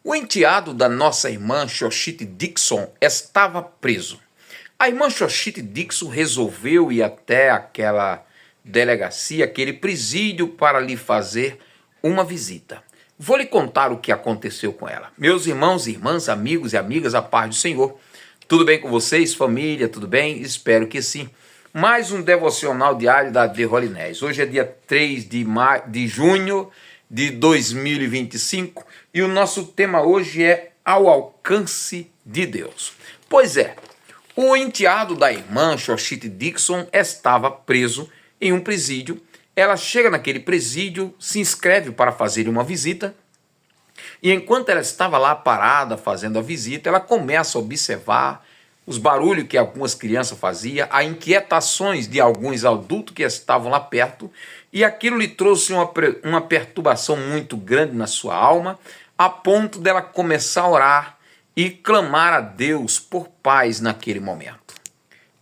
O enteado da nossa irmã Xochitl Dixon estava preso. A irmã Xochitl Dixon resolveu ir até aquela delegacia, aquele presídio, para lhe fazer uma visita. Vou lhe contar o que aconteceu com ela. Meus irmãos e irmãs, amigos e amigas, a paz do Senhor. Tudo bem com vocês, família? Tudo bem? Espero que sim. Mais um devocional diário da The Holiness. Hoje é dia 3 de junho de 2025 e o nosso tema hoje é ao alcance de Deus. Pois é, o enteado da irmã Xochitl Dixon estava preso em um presídio. Ela chega naquele presídio, se inscreve para fazer uma visita e enquanto ela estava lá parada fazendo a visita, ela começa a observar os barulhos que algumas crianças faziam, as inquietações de alguns adultos que estavam lá perto, e aquilo lhe trouxe uma perturbação muito grande na sua alma, a ponto dela começar a orar e clamar a Deus por paz naquele momento.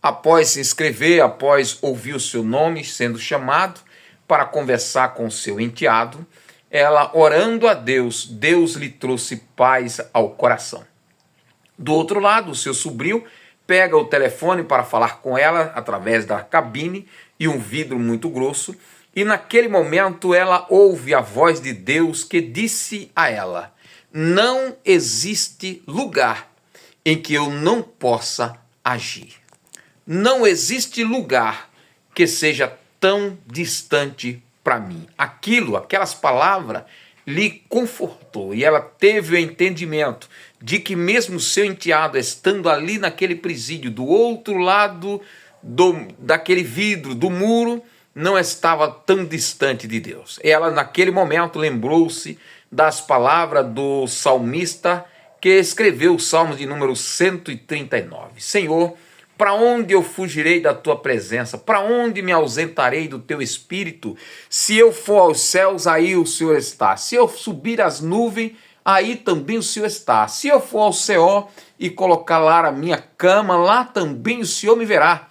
Após se inscrever, após ouvir o seu nome sendo chamado para conversar com o seu enteado, ela orando a Deus, Deus lhe trouxe paz ao coração. Do outro lado, o seu sobrinho pega o telefone para falar com ela através da cabine e um vidro muito grosso, e naquele momento ela ouve a voz de Deus que disse a ela: não existe lugar em que eu não possa agir. Não existe lugar que seja tão distante para mim. Aquelas palavras lhe confortou e ela teve o entendimento de que mesmo seu enteado estando ali naquele presídio, do outro lado daquele vidro, do muro, não estava tão distante de Deus. Ela naquele momento lembrou-se das palavras do salmista que escreveu o Salmo de número 139. Senhor, para onde eu fugirei da tua presença? Para onde me ausentarei do teu espírito? Se eu for aos céus, aí o Senhor está. Se eu subir às nuvens, aí também o Senhor está. Se eu for ao céu e colocar lá a minha cama, lá também o Senhor me verá.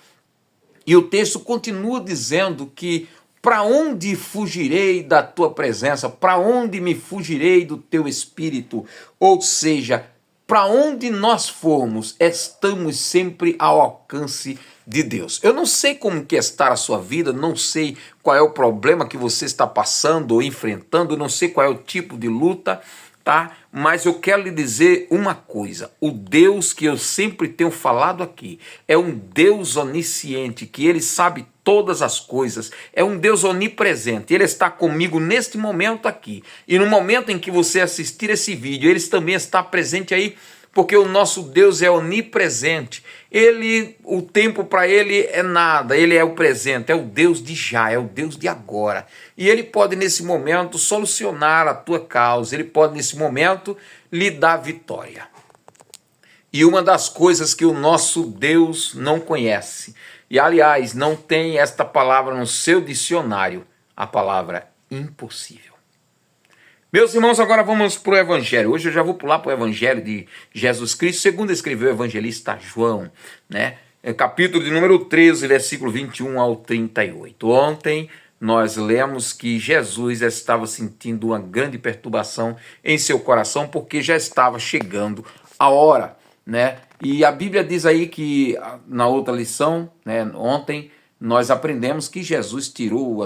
E o texto continua dizendo que para onde fugirei da tua presença? Para onde me fugirei do teu espírito? Ou seja, para onde nós formos, estamos sempre ao alcance de Deus. Eu não sei como que está a sua vida, não sei qual é o problema que você está passando ou enfrentando, não sei qual é o tipo de luta, tá? Mas eu quero lhe dizer uma coisa: o Deus que eu sempre tenho falado aqui é um Deus onisciente, que Ele sabe todas as coisas, é um Deus onipresente. Ele está comigo neste momento aqui, e no momento em que você assistir esse vídeo, Ele também está presente aí, porque o nosso Deus é onipresente. O tempo para Ele é nada, Ele é o presente, é o Deus de já, é o Deus de agora. E Ele pode nesse momento solucionar a tua causa, Ele pode nesse momento lhe dar vitória. E uma das coisas que o nosso Deus não conhece, e aliás, não tem esta palavra no seu dicionário, a palavra impossível. Meus irmãos, agora vamos para o Evangelho. Hoje eu já vou pular para o Evangelho de Jesus Cristo, segundo escreveu o evangelista João, né? Capítulo de número 13, versículo 21 ao 38. Ontem nós lemos que Jesus estava sentindo uma grande perturbação em seu coração, porque já estava chegando a hora, né? E a Bíblia diz aí que na outra lição, né, ontem, nós aprendemos que Jesus tirou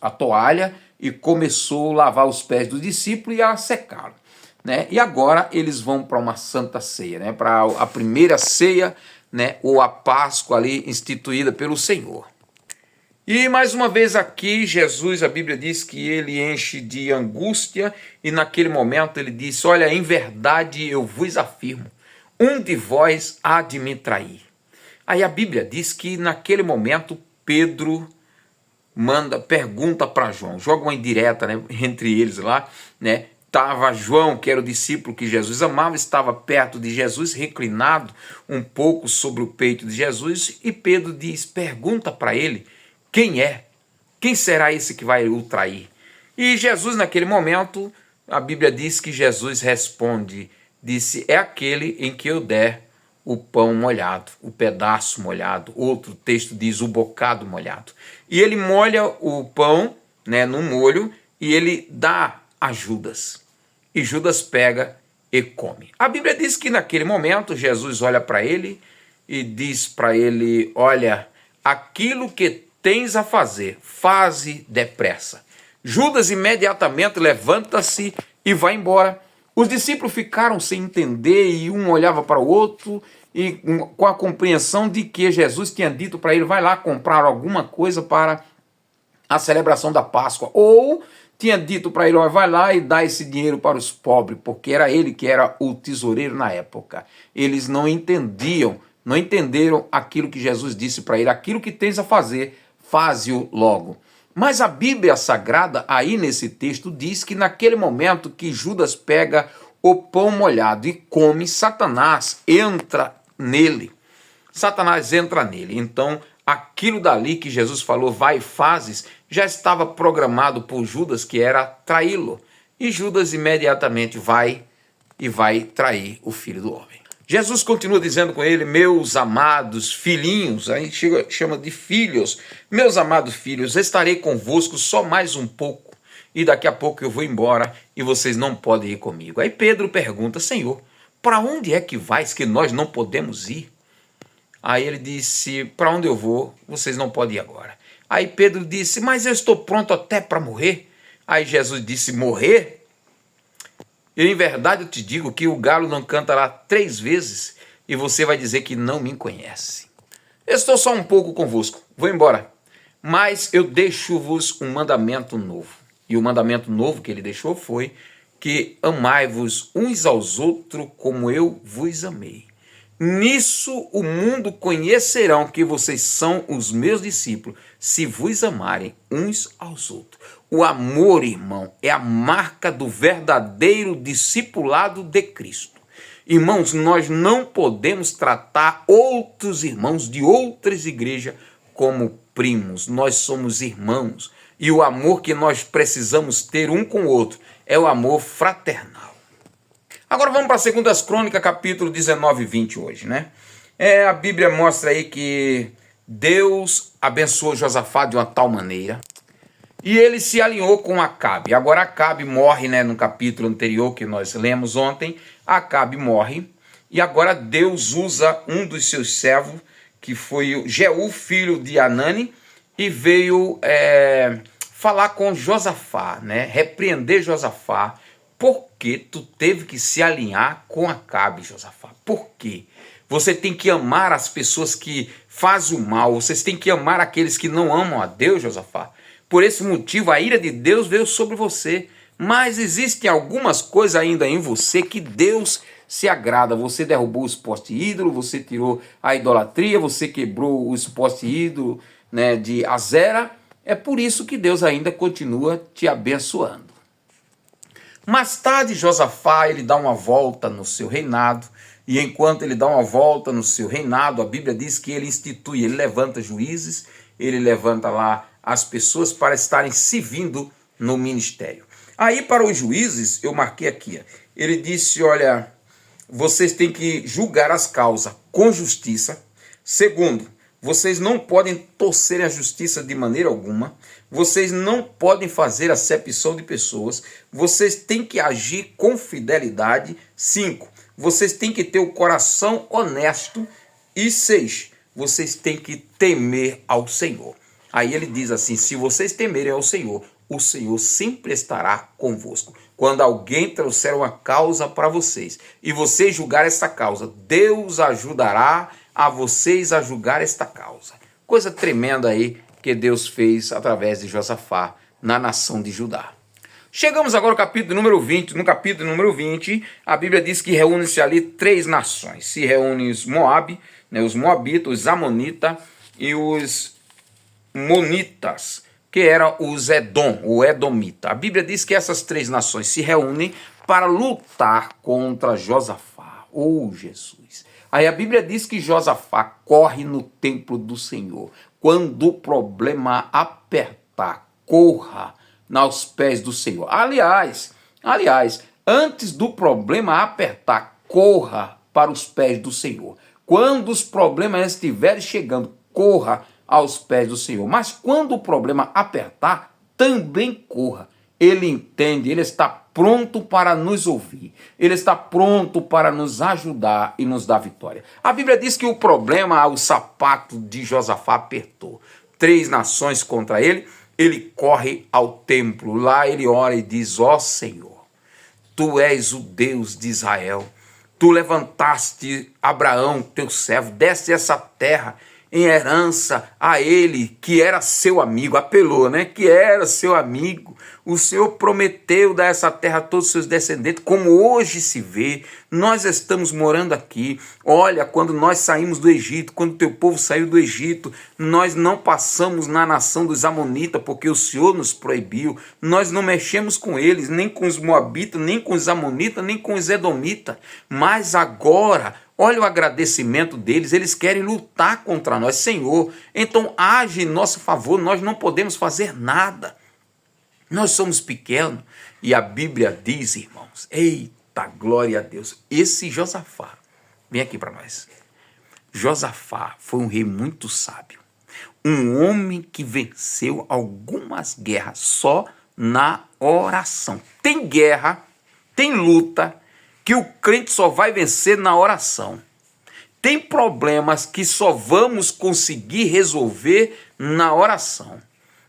a toalha e começou a lavar os pés dos discípulos e a secá-los, né? E agora eles vão para uma santa ceia, né? Para a primeira ceia, né? Ou a Páscoa ali instituída pelo Senhor. E mais uma vez aqui, Jesus, a Bíblia diz que ele enche de angústia e naquele momento ele disse: olha, em verdade eu vos afirmo, um de vós há de me trair. Aí a Bíblia diz que naquele momento Pedro pergunta para João, joga uma indireta, né, entre eles lá, né? Estava João, que era o discípulo que Jesus amava, estava perto de Jesus, reclinado um pouco sobre o peito de Jesus, e Pedro pergunta para ele: quem é? Quem será esse que vai o trair? E Jesus naquele momento, a Bíblia diz que Jesus responde, disse: é aquele em que eu der o pão molhado, o pedaço molhado. Outro texto diz o bocado molhado. E ele molha o pão, né, no molho, e ele dá a Judas. e Judas pega e come. A Bíblia diz que naquele momento Jesus olha para ele e diz para ele: olha, aquilo que tens a fazer, faze depressa. Judas imediatamente levanta-se e vai embora. Os discípulos ficaram sem entender e um olhava para o outro e com a compreensão de que Jesus tinha dito para ele: vai lá comprar alguma coisa para a celebração da Páscoa, ou tinha dito para ele: vai lá e dá esse dinheiro para os pobres, porque era ele que era o tesoureiro na época. Eles não entenderam aquilo que Jesus disse para ele: aquilo que tens a fazer, faze-o logo. Mas a Bíblia Sagrada, aí nesse texto, diz que naquele momento que Judas pega o pão molhado e come, Satanás entra nele. Satanás entra nele. Então, aquilo dali que Jesus falou: vai e fazes, já estava programado por Judas, que era traí-lo. E Judas imediatamente vai trair o Filho do Homem. Jesus continua dizendo com ele: meus amados filhinhos, aí chama de filhos, meus amados filhos, estarei convosco só mais um pouco, e daqui a pouco eu vou embora e vocês não podem ir comigo. Aí Pedro pergunta: Senhor, para onde é que vais que nós não podemos ir? Aí ele disse: para onde eu vou, vocês não podem ir agora. Aí Pedro disse: mas eu estou pronto até para morrer. Aí Jesus disse: morrer? E em verdade eu te digo que o galo não cantará 3 vezes e você vai dizer que não me conhece. Estou só um pouco convosco, vou embora. Mas eu deixo-vos um mandamento novo. E o mandamento novo que ele deixou foi que amai-vos uns aos outros como eu vos amei. Nisso o mundo conhecerão que vocês são os meus discípulos, se vos amarem uns aos outros. O amor, irmão, é a marca do verdadeiro discipulado de Cristo. Irmãos, nós não podemos tratar outros irmãos de outras igrejas como primos. Nós somos irmãos. E o amor que nós precisamos ter um com o outro é o amor fraternal. Agora vamos para 2 Crônicas, capítulo 19 e 20 hoje, né? A Bíblia mostra aí que Deus abençoou Josafá de uma tal maneira e ele se alinhou com Acabe. Agora Acabe morre, né? No capítulo anterior que nós lemos ontem, Acabe morre e agora Deus usa um dos seus servos, que foi o Jeú, filho de Anani, e veio falar com Josafá, né? Repreender Josafá. Por que tu teve que se alinhar com Acabe, Josafá? Por quê? Você tem que amar as pessoas que fazem o mal. Vocês têm que amar aqueles que não amam a Deus, Josafá. Por esse motivo, a ira de Deus veio sobre você. Mas existem algumas coisas ainda em você que Deus se agrada. Você derrubou os postes ídolo, você tirou a idolatria, você quebrou os postes ídolo, né, de Azera. É por isso que Deus ainda continua te abençoando. Mais tarde, Josafá, ele dá uma volta no seu reinado, e enquanto ele dá uma volta no seu reinado, a Bíblia diz que ele institui, ele levanta juízes, ele levanta lá as pessoas para estarem servindo no ministério. Aí para os juízes, eu marquei aqui, ele disse: olha, vocês têm que julgar as causas com justiça. Segundo, vocês não podem torcer a justiça de maneira alguma. Vocês não podem fazer acepção de pessoas. Vocês têm que agir com fidelidade. 5. Vocês têm que ter o coração honesto. E 6. Vocês têm que temer ao Senhor. Aí ele diz assim: se vocês temerem ao Senhor, o Senhor sempre estará convosco. Quando alguém trouxer uma causa para vocês e vocês julgar essa causa, Deus ajudará a vocês a julgar esta causa. Coisa tremenda aí que Deus fez através de Josafá na nação de Judá. Chegamos agora ao capítulo número 20. No capítulo número 20, a Bíblia diz que reúne-se ali 3 nações. Se reúnem os Moabe, né, os Moabitas, os Amonitas e os Monitas, que eram os Edom, o Edomita. A Bíblia diz que essas 3 nações se reúnem para lutar contra Josafá. Oh, Jesus! Aí a Bíblia diz que Josafá corre no templo do Senhor. Quando o problema apertar, corra aos pés do Senhor. Aliás, antes do problema apertar, corra para os pés do Senhor. Quando os problemas estiverem chegando, corra aos pés do Senhor. Mas quando o problema apertar, também corra. Ele entende, ele está pronto para nos ouvir. Ele está pronto para nos ajudar e nos dar vitória. A Bíblia diz que o problema, o sapato de Josafá apertou. 3 nações contra ele, ele corre ao templo. Lá ele ora e diz: ó Senhor, tu és o Deus de Israel. Tu levantaste Abraão, teu servo, deste essa terra em herança a ele, que era seu amigo, apelou, né? Que era seu amigo. O Senhor prometeu dar essa terra a todos os seus descendentes, como hoje se vê. Nós estamos morando aqui. Olha, quando nós saímos do Egito, quando o teu povo saiu do Egito, nós não passamos na nação dos Amonitas, porque o Senhor nos proibiu. Nós não mexemos com eles, nem com os Moabitas, nem com os Amonitas, nem com os Edomitas. Mas agora, olha o agradecimento deles, eles querem lutar contra nós. Senhor, então age em nosso favor, nós não podemos fazer nada. Nós somos pequenos. E a Bíblia diz, irmãos, eita, glória a Deus, esse Josafá, vem aqui para nós. Josafá foi um rei muito sábio, um homem que venceu algumas guerras só na oração. Tem guerra, tem luta, que o crente só vai vencer na oração. Tem problemas que só vamos conseguir resolver na oração.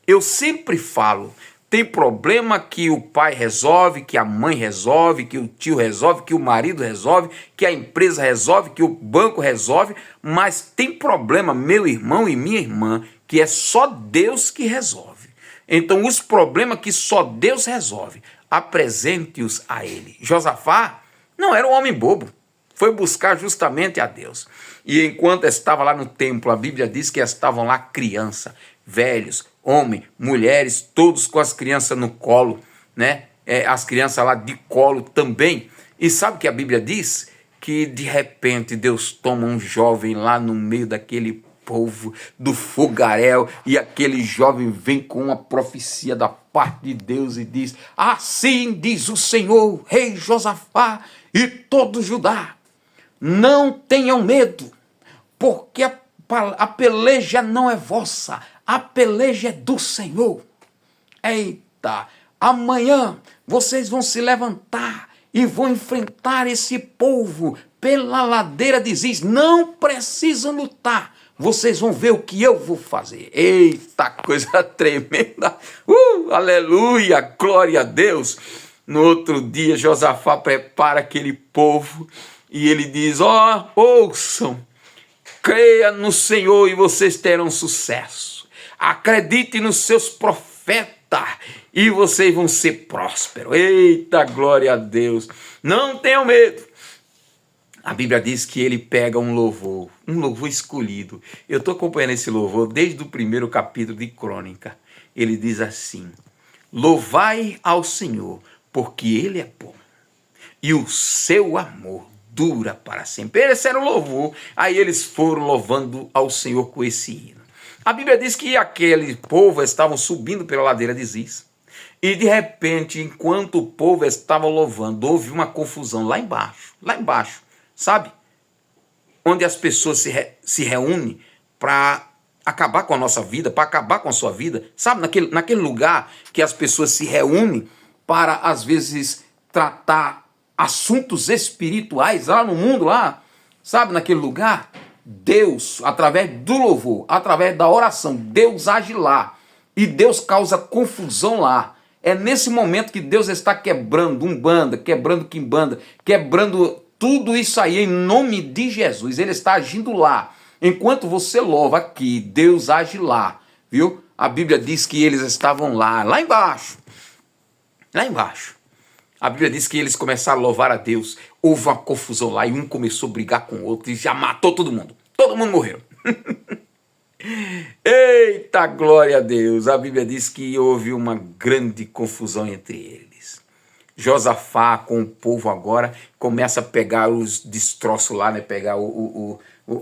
Eu sempre falo, tem problema que o pai resolve, que a mãe resolve, que o tio resolve, que o marido resolve, que a empresa resolve, que o banco resolve, mas tem problema, meu irmão e minha irmã, que é só Deus que resolve. Então os problemas que só Deus resolve, apresente-os a ele. Josafá não era um homem bobo, foi buscar justamente a Deus. E enquanto estava lá no templo, a Bíblia diz que estavam lá crianças, velhos, homens, mulheres, todos com as crianças no colo, né? As crianças lá de colo também. E sabe o que a Bíblia diz? Que de repente Deus toma um jovem lá no meio daquele povo do fogaréu, e aquele jovem vem com uma profecia da parte de Deus e diz: assim diz o Senhor, rei Josafá e todo Judá, não tenham medo, porque a peleja não é vossa, a peleja é do Senhor. Eita, amanhã vocês vão se levantar e vão enfrentar esse povo pela ladeira de Ziz. Não precisam lutar, vocês vão ver o que eu vou fazer. Eita, coisa tremenda. Aleluia, glória a Deus. No outro dia, Josafá prepara aquele povo e ele diz: ouçam, creia no Senhor e vocês terão sucesso. Acredite nos seus profetas e vocês vão ser prósperos. Eita, glória a Deus. Não tenham medo. A Bíblia diz que ele pega um louvor escolhido. Eu estou acompanhando esse louvor desde o primeiro capítulo de Crônica. Ele diz assim: louvai ao Senhor, porque Ele é bom, e o seu amor dura para sempre. Esse era o louvor. Aí eles foram louvando ao Senhor com esse hino. A Bíblia diz que aquele povo estavam subindo pela ladeira de Ziz. E de repente, enquanto o povo estava louvando, houve uma confusão lá embaixo, sabe? Onde as pessoas se reúnem para acabar com a nossa vida, para acabar com a sua vida. Sabe, naquele lugar que as pessoas se reúnem para, às vezes, tratar assuntos espirituais lá no mundo, lá, sabe, naquele lugar. Deus, através do louvor, através da oração, Deus age lá. E Deus causa confusão lá. É nesse momento que Deus está quebrando umbanda, quebrando quimbanda, quebrando tudo isso aí em nome de Jesus. Ele está agindo lá. Enquanto você louva aqui, Deus age lá, viu? A Bíblia diz que eles estavam lá embaixo. Lá embaixo. A Bíblia diz que eles começaram a louvar a Deus. Houve uma confusão lá e um começou a brigar com o outro e já matou todo mundo. Todo mundo morreu. Eita, glória a Deus. A Bíblia diz que houve uma grande confusão entre eles. Josafá com o povo agora começa a pegar os destroços lá, né? Pegar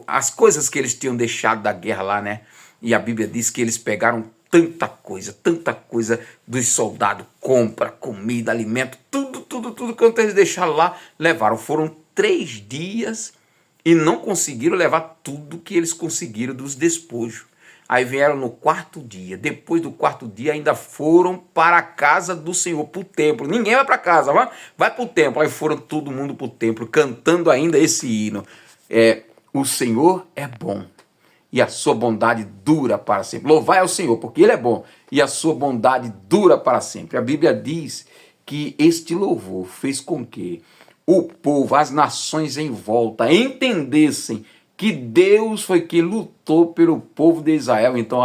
as coisas que eles tinham deixado da guerra lá, né? E a Bíblia diz que eles pegaram tanta coisa dos soldados, compra, comida, alimento, tudo que eles deixaram lá, levaram. Foram 3 dias e não conseguiram levar tudo que eles conseguiram dos despojos. Aí vieram no quarto dia. Depois do quarto dia ainda foram para a casa do Senhor, para o templo. Ninguém vai para casa, vai para o templo. Aí foram todo mundo para o templo, cantando ainda esse hino. O Senhor é bom e a sua bondade dura para sempre. Louvai ao Senhor, porque Ele é bom e a sua bondade dura para sempre. A Bíblia diz que este louvor fez com que o povo, as nações em volta, entendessem que Deus foi quem lutou pelo povo de Israel. Então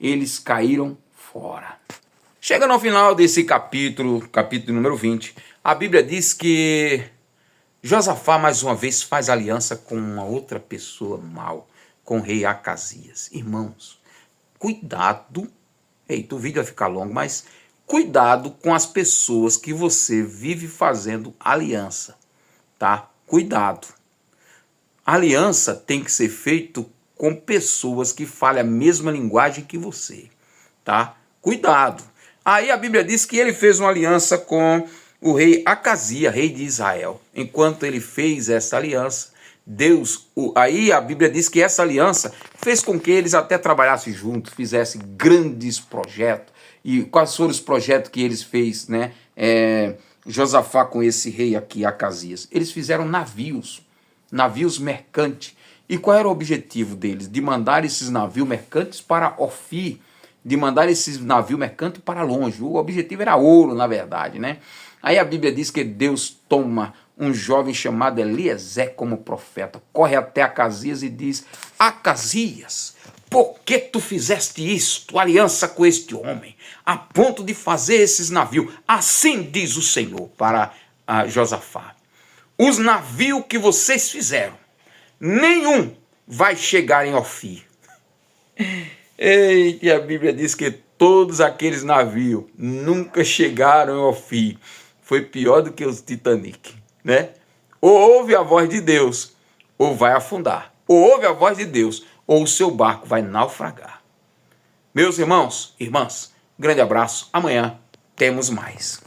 eles caíram fora. Chega no final desse capítulo número 20, a Bíblia diz que Josafá mais uma vez faz aliança com uma outra pessoa mal, com o rei Acasias. Irmãos, cuidado, o vídeo vai ficar longo, mas cuidado com as pessoas que você vive fazendo aliança, tá? Cuidado. Aliança tem que ser feito com pessoas que falem a mesma linguagem que você, tá? Cuidado. Aí a Bíblia diz que ele fez uma aliança com o rei Acasias, rei de Israel. Enquanto ele fez essa aliança, aí a Bíblia diz que essa aliança fez com que eles até trabalhassem juntos, fizessem grandes projetos. E quais foram os projetos que eles fez, né? Josafá com esse rei aqui, Acasias. Eles fizeram navios mercantes. E qual era o objetivo deles? De mandar esses navios mercantes para Ofir, de mandar esses navios mercantes para longe. O objetivo era ouro, na verdade, né? Aí a Bíblia diz que Deus toma um jovem chamado Eliezer como profeta, corre até Acasias e diz: Acasias, por que tu fizeste isto, aliança com este homem, a ponto de fazer esses navios? Assim diz o Senhor para Josafá: os navios que vocês fizeram, nenhum vai chegar em Ofir. E a Bíblia diz que todos aqueles navios nunca chegaram em Ofir. Foi pior do que os Titanic, né? Ou ouve a voz de Deus, ou vai afundar. Ou ouve a voz de Deus, ou o seu barco vai naufragar. Meus irmãos, irmãs, grande abraço. Amanhã temos mais.